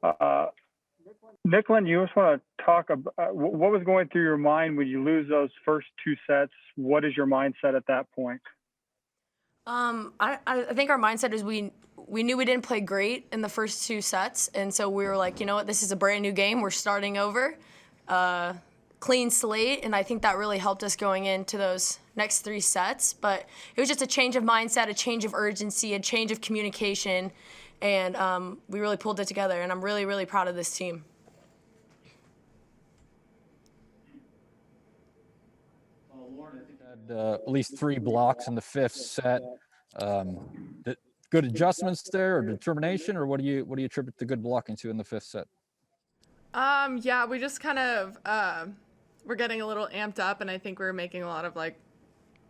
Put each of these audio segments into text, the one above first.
Uh, Nicklin, you just want to talk about what was going through your mind when you lose those first two sets? What is your mindset at that point? I think our mindset is we knew we didn't play great in the first two sets, and so we were like, you know what, this is a brand new game. We're starting over, clean slate, and I think that really helped us going into those next three sets. But it was just a change of mindset, a change of urgency, a change of communication, and we really pulled it together, and I'm really, really proud of this team. Lauren, I think had at least 3 blocks in the 5th set. Good adjustments there, or determination, or what do you attribute the good blocking to in the 5th set? Yeah, we just kind of we're getting a little amped up, and I think we were making a lot of like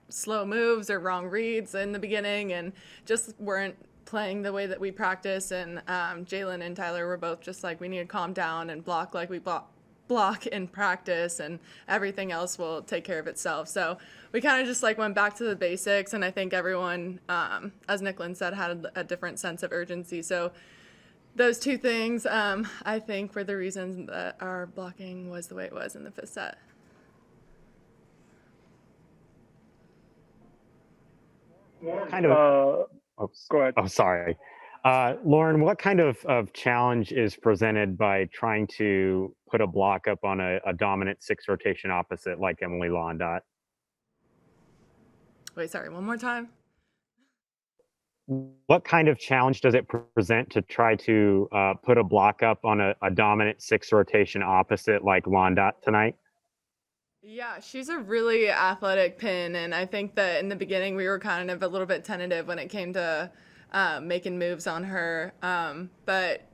slow moves or wrong reads in the beginning, and just weren't playing the way that we practice. And Jalen and Tyler were both just like, we need to calm down and block like we block in practice, and everything else will take care of itself. So we kind of just like went back to the basics, and I think everyone, as Nicklin said, had a different sense of urgency. So those two things, I think, were the reasons that our blocking was the way it was in the 5th set. Kind of. Go ahead. Oh, sorry. Lauren, what kind of challenge is presented by trying to put a block up on a dominant 6 rotation opposite like Emily Londot? Wait, sorry, one more time? What kind of challenge does it present to try to put a block up on a dominant 6 rotation opposite like Londot tonight? Yeah, she's a really athletic pin, and I think that in the beginning we were kind of a little bit tentative when it came to making moves on her. But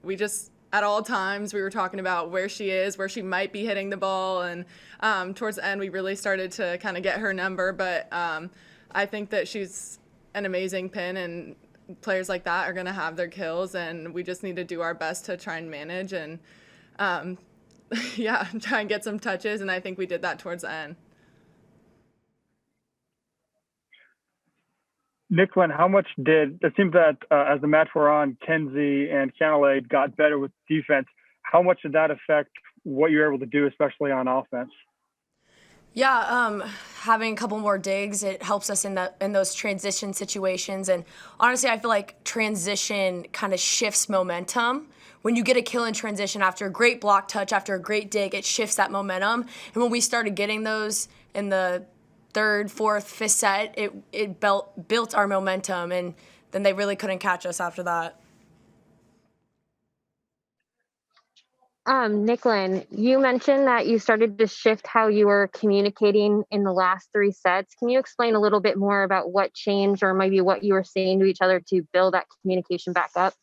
we just at all times we were talking about where she is, where she might be hitting the ball, and towards the end we really started to kind of get her number. But I think that she's an amazing pin, and players like that are going to have their kills, and we just need to do our best to try and manage and try and get some touches, and I think we did that towards the end. Nicklin, how much did it seems that as the match wore on, Kenzie and Canalade got better with defense? How much did that affect what you were able to do, especially on offense? Yeah, having a couple more digs, it helps us in those transition situations. And honestly, I feel like transition kind of shifts momentum. When you get a kill in transition after a great block touch, after a great dig, it shifts that momentum. And when we started getting those in the 3rd, 4th, 5th set, it built our momentum, and then they really couldn't catch us after that. Nicklin, you mentioned that you started to shift how you were communicating in the last 3 sets. Can you explain a little bit more about what changed, or maybe what you were saying to each other to build that communication back up?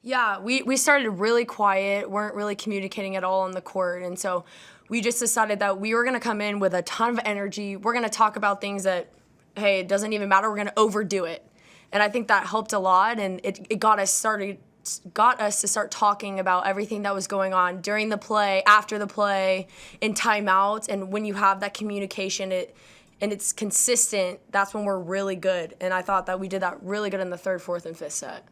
Yeah, we started really quiet, weren't really communicating at all on the court, and so we just decided that we were going to come in with a ton of energy. We're going to talk about things that, hey, it doesn't even matter, we're going to overdo it. And I think that helped a lot, and it got us to start talking about everything that was going on during the play, after the play, in timeouts. And when you have that communication and it's consistent, that's when we're really good. And I thought that we did that really good in the 3rd, 4th, and 5th set.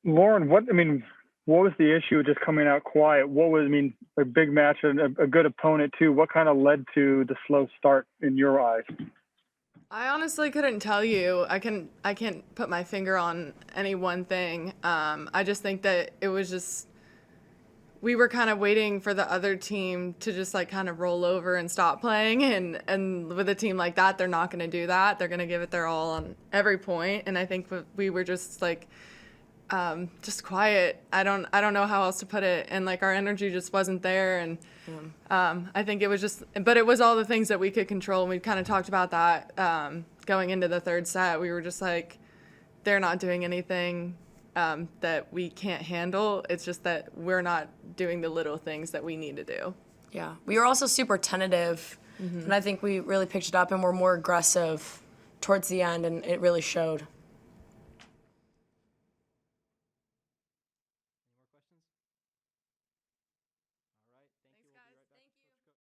Lauren, what was the issue with just coming out quiet? A big match and a good opponent too. What kind of led to the slow start in your eyes? I honestly couldn't tell you. I can't put my finger on any one thing. I just think that it was just, we were kind of waiting for the other team to just like kind of roll over and stop playing, and with a team like that, they're not going to do that. They're going to give it their all on every point, and I think we were just like just quiet. I don't know how else to put it, and like our energy just wasn't there, and I think it was just, but it was all the things that we could control, and we kind of talked about that going into the 3rd set. We were just like, they're not doing anything that we can't handle. It's just that we're not doing the little things that we need to do. Yeah, we were also super tentative, and I think we really picked it up and were more aggressive towards the end, and it really showed.